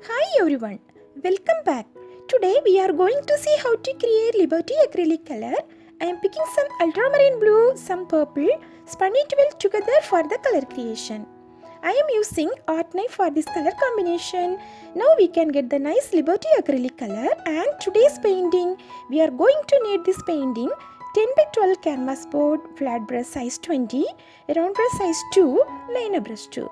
Hi everyone, welcome back. Today we are going to see how to create Liberty Acrylic Color. I am picking some ultramarine blue, some purple, spun it well together for the color creation. I am using art knife for this color combination. Now we can get the nice Liberty Acrylic Color, and today's painting, we are going to need this painting 10 by 12 canvas board, flat brush size 20, round brush size 2, liner brush 2.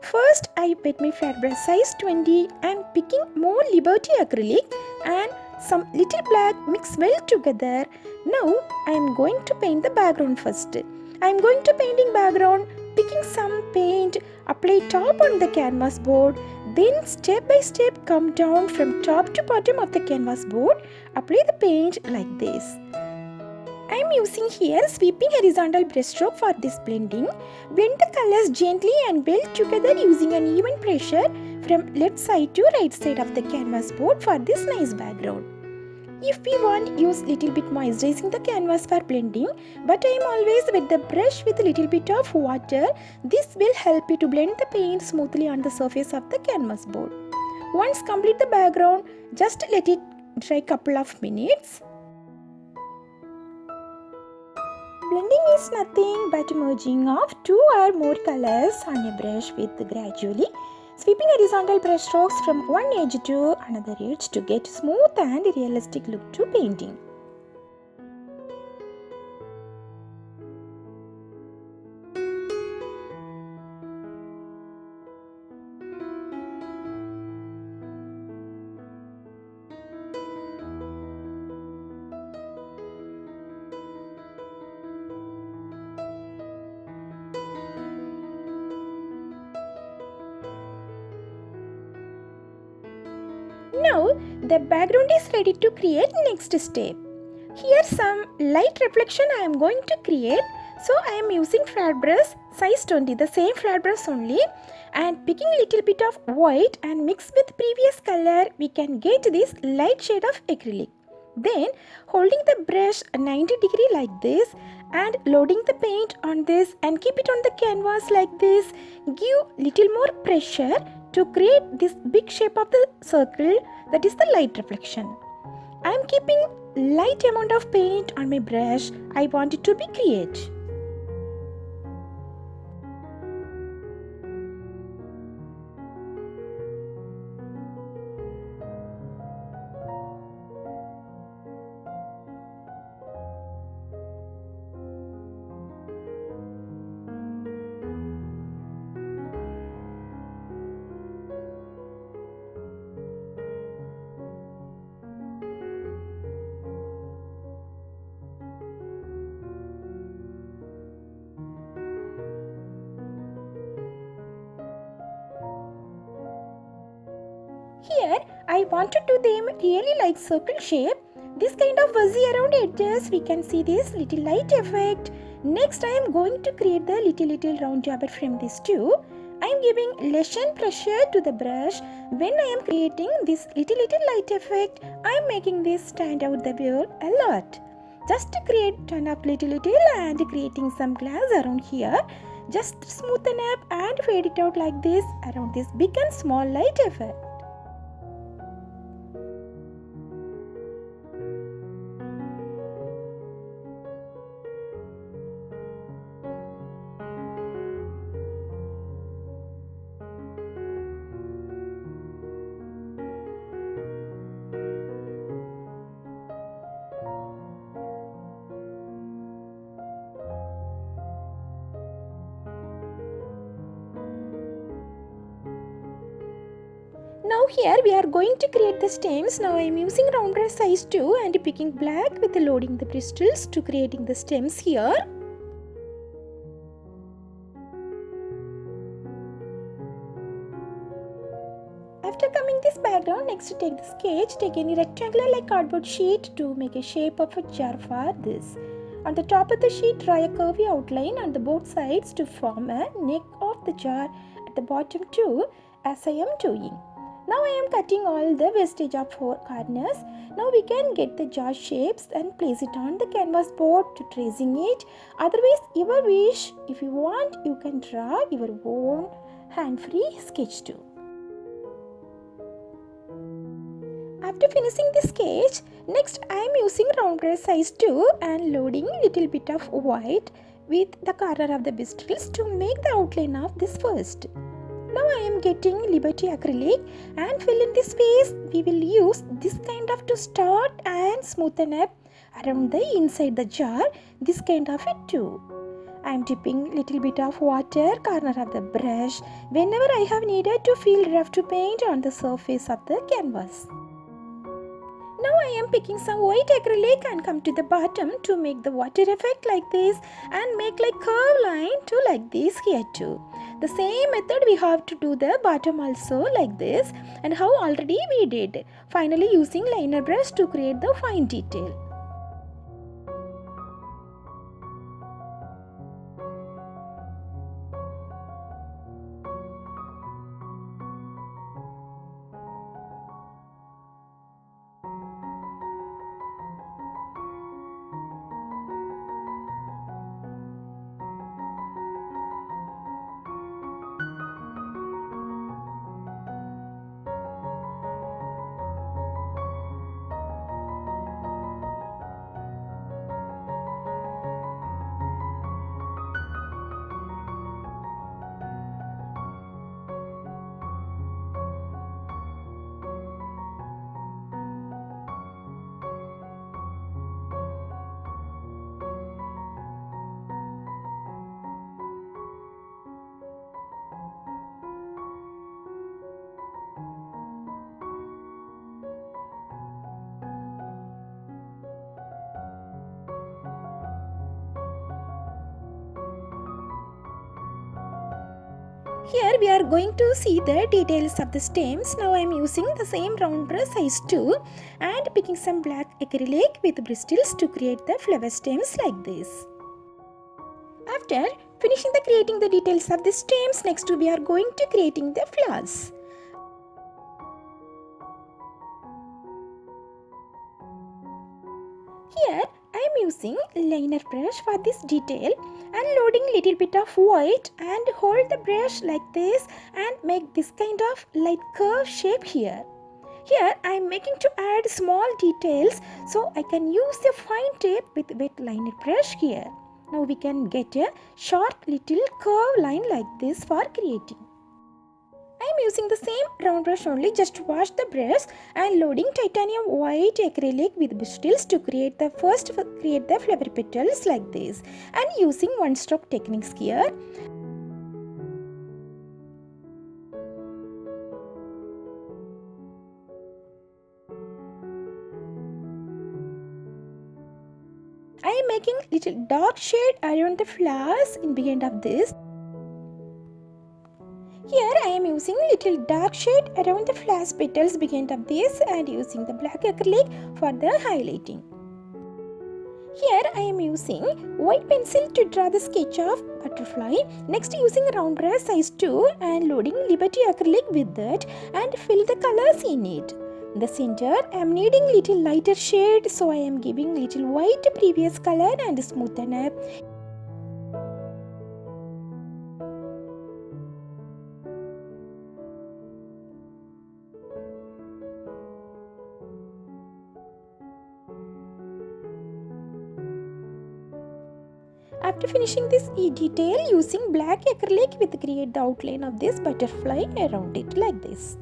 First, I put my flat brush size 20 and picking more Liberty acrylic and some little black mix well together. Now, I am going to paint the background first. I am going to painting background, picking some paint, apply top on the canvas board, then step by step come down from top to bottom of the canvas board, apply the paint like this. I am using here sweeping horizontal brushstroke for this blending. Blend the colors gently and well together using an even pressure from left side to right side of the canvas board for this nice background. If we want, use little bit moisturizing the canvas for blending, but I am always with the brush with a little bit of water. This will help you to blend the paint smoothly on the surface of the canvas board. Once complete the background, just let it dry couple of minutes. Blending is nothing but merging of two or more colors on a brush with gradually sweeping horizontal brush strokes from one edge to another edge to get smooth and realistic look to painting. Now the background is ready to create next step. Here some light reflection I am going to create. So I am using flat brush size 20, the same flat brush only, and picking little bit of white and mix with previous color, we can get this light shade of acrylic. Then holding the brush 90° like this and loading the paint on this and keep it on the canvas like this, give little more pressure to create this big shape of the circle, that is the light reflection. I am keeping light amount of paint on my brush. I want it to be create. Here I want to do them really like circle shape. This kind of fuzzy around edges, we can see this little light effect. Next I am going to create the little round jabber from this too. I am giving lessen pressure to the brush. When I am creating this little light effect, I am making this stand out the view a lot. Just to create turn up little and creating some glass around here. Just smoothen up and fade it out like this around this big and small light effect. Now here we are going to create the stems. Now I am using round brush size 2 and picking black with loading the bristles to creating the stems here. After coming this background, next take the sketch, take any rectangular like cardboard sheet to make a shape of a jar for this. On the top of the sheet, draw a curvy outline on the both sides to form a neck of the jar at the bottom too, as I am doing. Now I am cutting all the wastage of 4 corners. Now we can get the jar shapes and place it on the canvas board to tracing it. Otherwise, your wish, if you want, you can draw your own hand-free sketch too. After finishing the sketch, next I am using round brush size 2 and loading little bit of white with the corner of the bristles to make the outline of this first. Now I am getting Liberty acrylic and fill in the space. We will use this kind of to start and smoothen up around the inside the jar, this kind of it too. I am dipping little bit of water corner of the brush whenever I have needed to feel rough to paint on the surface of the canvas. Now I am picking some white acrylic and come to the bottom to make the water effect like this and make like curve line to like this here too. The same method we have to do the bottom also like this, and how already we did. Finally using liner brush to create the fine detail. Here we are going to see the details of the stems. Now I am using the same round brush size 2 and picking some black acrylic with bristles to create the flower stems like this. After finishing the creating the details of the stems, next we are going to creating the flowers. Here I am using liner brush for this detail and loading little bit of white and hold the brush like this and make this kind of light curve shape here. Here I am making to add small details, so I can use the fine tip with wet liner brush here. Now we can get a short little curve line like this for creating. I am using the same round brush only, just wash the brush and loading titanium white acrylic with bristles to create the flower petals like this, and using one stroke techniques here. I am making little dark shade around the flowers in behind of this. Here I am using little dark shade around the flower petals behind of this and using the black acrylic for the highlighting. Here I am using white pencil to draw the sketch of butterfly. Next using round brush size 2 and loading Liberty acrylic with that and fill the colors in it. In the center I am needing little lighter shade, so I am giving little white previous color and smoothen up. After finishing this detail, using black acrylic with create the outline of this butterfly around it like this.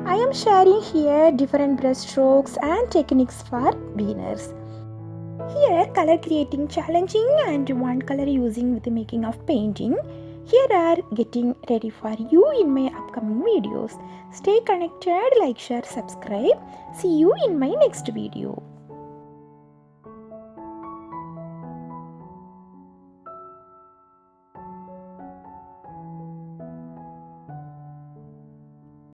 I am sharing here different brush strokes and techniques for beginners. Here color creating challenging and one color using with the making of painting. Here are getting ready for you in my upcoming videos. Stay connected, like, share, subscribe. See you in my next video.